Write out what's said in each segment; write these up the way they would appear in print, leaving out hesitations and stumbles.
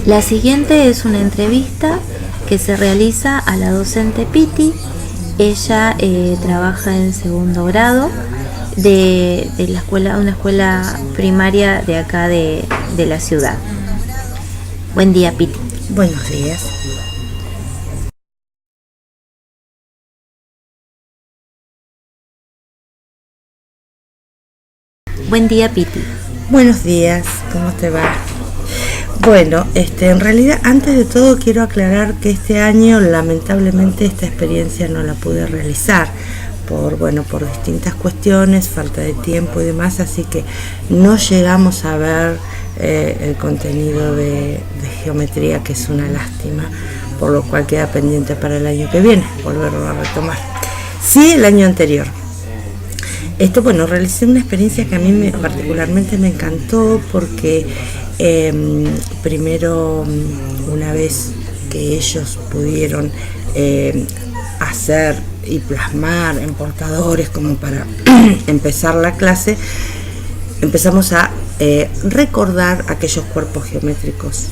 La siguiente es una entrevista que se realiza a la docente Piti. Ella trabaja en segundo grado de la escuela, una escuela primaria de acá de la ciudad. Buen día, Piti. Buenos días. Buen día, Piti. Buenos días, ¿cómo te va? Bueno, en realidad, antes de todo quiero aclarar que este año lamentablemente esta experiencia no la pude realizar por distintas cuestiones, falta de tiempo y demás, así que no llegamos a ver el contenido de geometría, que es una lástima, por lo cual queda pendiente para el año que viene, volverlo a retomar. Sí, el año anterior. Realicé una experiencia que a mí particularmente me encantó porque primero, una vez que ellos pudieron hacer y plasmar en portadores como para empezar la clase, empezamos a recordar aquellos cuerpos geométricos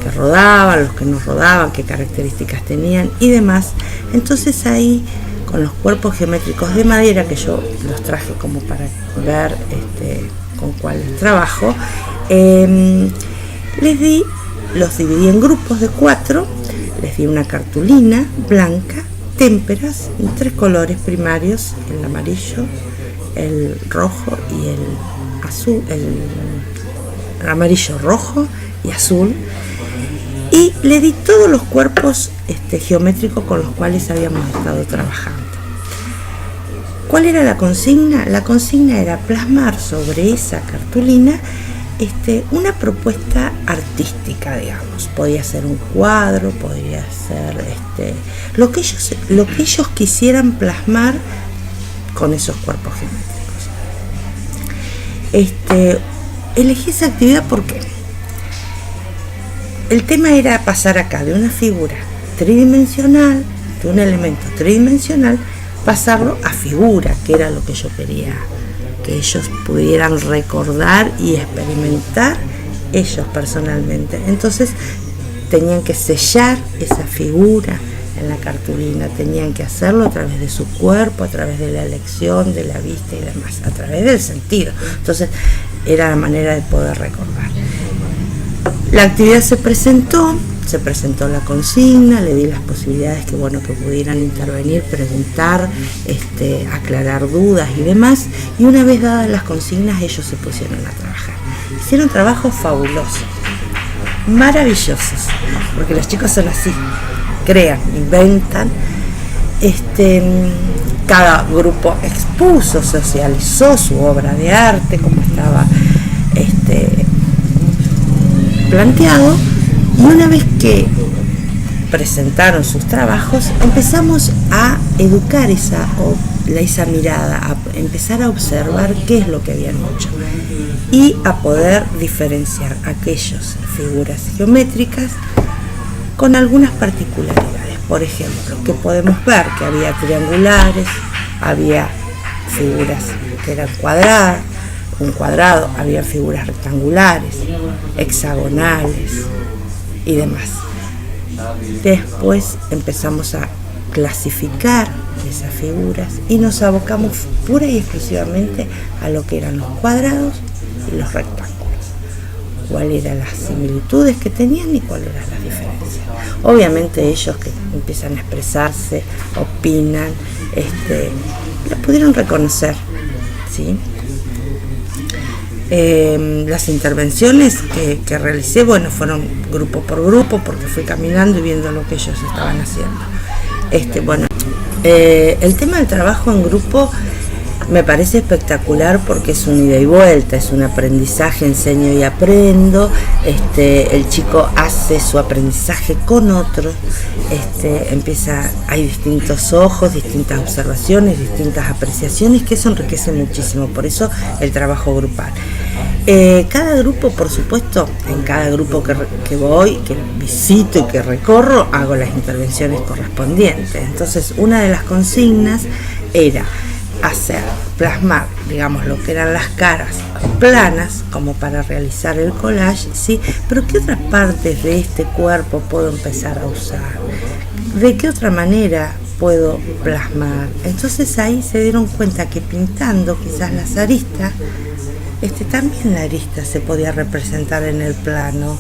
que rodaban, los que no rodaban, qué características tenían y demás. Entonces ahí, con los cuerpos geométricos de madera, que yo los traje como para ver con cuáles trabajo, los dividí en grupos de 4, les di una cartulina blanca, témperas, en 3 colores primarios, el amarillo, el rojo y el azul, el amarillo, rojo y azul, y le di todos los cuerpos geométricos con los cuales habíamos estado trabajando. ¿Cuál era la consigna? La consigna era plasmar sobre esa cartulina una propuesta artística, digamos. Podía ser un cuadro, podría ser lo que ellos quisieran plasmar con esos cuerpos geométricos. Elegí esa actividad porque el tema era pasar acá de una figura tridimensional, de un elemento tridimensional, pasarlo a figura, que era lo que yo quería que ellos pudieran recordar y experimentar ellos personalmente. Entonces tenían que sellar esa figura en la cartulina, tenían que hacerlo a través de su cuerpo, a través de la elección, de la vista y demás, a través del sentido. Entonces era la manera de poder recordar. La actividad se presentó la consigna, le di las posibilidades que pudieran intervenir, preguntar, aclarar dudas y demás, y una vez dadas las consignas ellos se pusieron a trabajar. Hicieron trabajos fabulosos, maravillosos, porque los chicos son así, crean, inventan. Cada grupo expuso, socializó su obra de arte como estaba planteado. Y una vez que presentaron sus trabajos, empezamos a educar esa mirada, a empezar a observar qué es lo que habían hecho y a poder diferenciar aquellas figuras geométricas con algunas particularidades. Por ejemplo, que podemos ver que había triangulares, había figuras que eran cuadradas, un cuadrado, había figuras rectangulares, hexagonales y demás. Después empezamos a clasificar esas figuras y nos abocamos pura y exclusivamente a lo que eran los cuadrados y los rectángulos, cuáles eran las similitudes que tenían y cuáles eran las diferencias. Obviamente ellos que empiezan a expresarse, opinan, lo pudieron reconocer, ¿sí? Las intervenciones que realicé, fueron grupo por grupo, porque fui caminando y viendo lo que ellos estaban haciendo. El tema del trabajo en grupo me parece espectacular porque es un ida y vuelta, es un aprendizaje, enseño y aprendo. El chico hace su aprendizaje con otros, hay distintos ojos, distintas observaciones, distintas apreciaciones, que eso enriquece muchísimo, por eso el trabajo grupal. Cada grupo, por supuesto, en cada grupo que voy, que visito y que recorro, hago las intervenciones correspondientes. Entonces, una de las consignas era hacer, plasmar, digamos, lo que eran las caras planas, como para realizar el collage, ¿sí? Pero ¿qué otras partes de este cuerpo puedo empezar a usar? ¿De qué otra manera puedo plasmar? Entonces ahí se dieron cuenta que pintando quizás las aristas, también la arista se podía representar en el plano,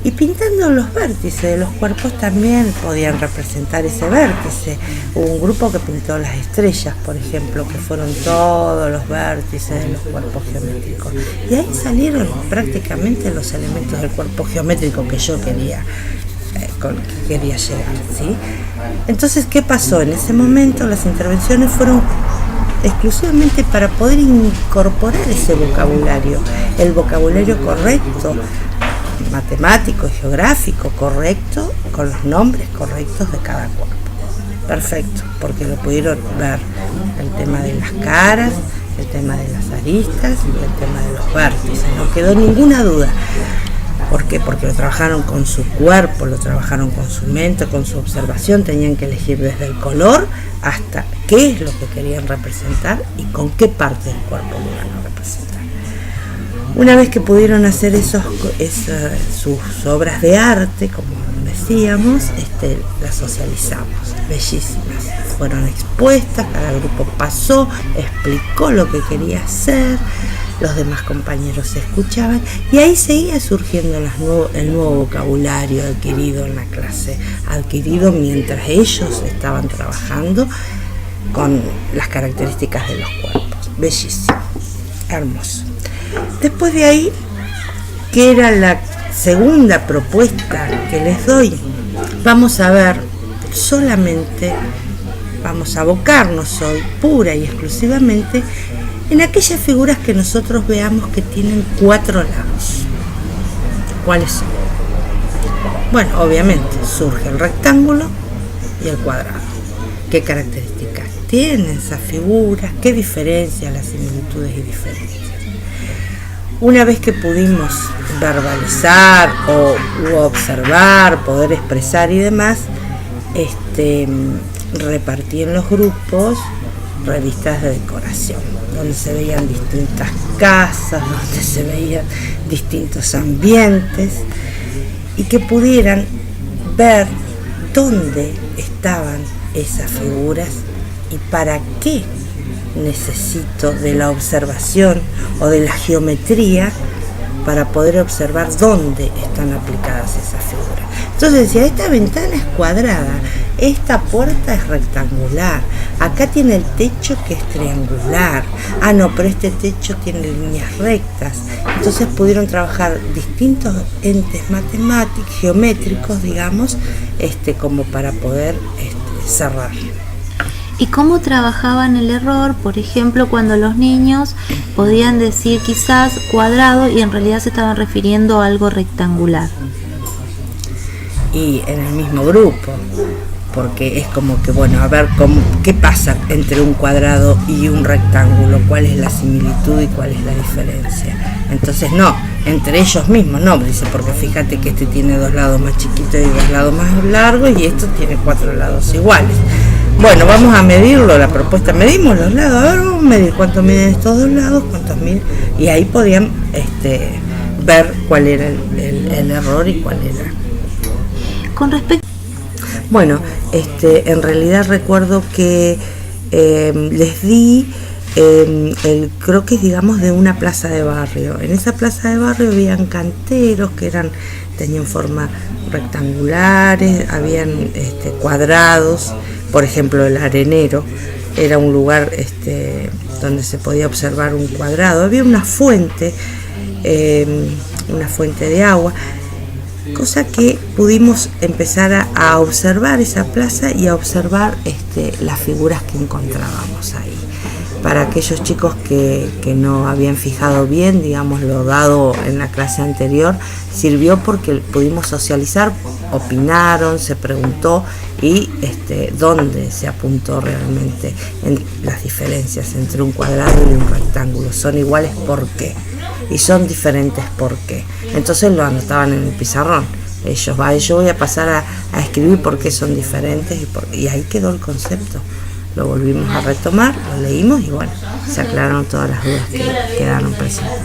y pintando los vértices de los cuerpos también podían representar ese vértice. Hubo un grupo que pintó las estrellas, por ejemplo, que fueron todos los vértices de los cuerpos geométricos, y ahí salieron prácticamente los elementos del cuerpo geométrico que yo quería llegar, ¿sí? Entonces, ¿qué pasó? En ese momento las intervenciones fueron exclusivamente para poder incorporar ese vocabulario, el vocabulario correcto, matemático y geográfico correcto, con los nombres correctos de cada cuerpo. Perfecto, porque lo pudieron ver, el tema de las caras, el tema de las aristas y el tema de los vértices. No quedó ninguna duda. ¿Por qué? Porque lo trabajaron con su cuerpo, lo trabajaron con su mente, con su observación. Tenían que elegir desde el color hasta qué es lo que querían representar y con qué parte del cuerpo lo iban a representar. Una vez que pudieron hacer sus obras de arte, como decíamos, las socializamos, bellísimas. Fueron expuestas, cada grupo pasó, explicó lo que quería hacer, los demás compañeros escuchaban, y ahí seguía surgiendo el nuevo vocabulario adquirido en la clase, adquirido mientras ellos estaban trabajando con las características de los cuerpos. Bellísimo, hermoso. Después de ahí, que era la segunda propuesta que les doy, vamos a ver solamente, vamos a abocarnos hoy pura y exclusivamente en aquellas figuras que nosotros veamos que tienen 4 lados. ¿Cuáles son? Bueno, obviamente surge el rectángulo y el cuadrado. ¿Qué características tienen esas figuras? ¿Qué diferencias, las similitudes y diferencias? Una vez que pudimos verbalizar o observar, poder expresar y demás, repartí en los grupos revistas de decoración, donde se veían distintas casas, donde se veían distintos ambientes, y que pudieran ver dónde estaban esas figuras y para qué necesito de la observación o de la geometría para poder observar dónde están aplicadas esas figuras. Entonces decía, esta ventana es cuadrada, esta puerta es rectangular, acá tiene el techo que es triangular, no, pero este techo tiene líneas rectas. Entonces pudieron trabajar distintos entes matemáticos, geométricos, digamos, como para poder cerrar. ¿Y cómo trabajaban el error? Por ejemplo, cuando los niños podían decir quizás cuadrado y en realidad se estaban refiriendo a algo rectangular. Y en el mismo grupo, porque es como que, bueno, a ver qué pasa entre un cuadrado y un rectángulo, cuál es la similitud y cuál es la diferencia. Entonces no, entre ellos mismos no, dice, porque fíjate que este tiene 2 lados más chiquitos y 2 lados más largos y esto tiene 4 lados iguales. Bueno, vamos a medirlo, la propuesta, medimos los lados, a ver, vamos a medir cuánto miden estos 2 lados, cuántos miden, y ahí podían ver cuál era el error y cuál era. Con respecto... Bueno, en realidad recuerdo que les di, creo que es, digamos, de una plaza de barrio. En esa plaza de barrio habían canteros que tenían forma rectangulares, habían cuadrados. Por ejemplo, el Arenero era un lugar donde se podía observar un cuadrado. Había una fuente de agua, cosa que pudimos empezar a observar esa plaza y a observar las figuras que encontrábamos ahí. Para aquellos chicos que no habían fijado bien, digamos, lo dado en la clase anterior, sirvió porque pudimos socializar, opinaron, se preguntó y dónde se apuntó realmente en las diferencias entre un cuadrado y un rectángulo. Son iguales, ¿por qué? Y son diferentes, ¿por qué? Entonces lo anotaban en el pizarrón. Yo voy a pasar a escribir por qué son diferentes y ahí quedó el concepto. lo volvimos a retomar, lo leímos y bueno, se aclararon todas las dudas que quedaron presentes.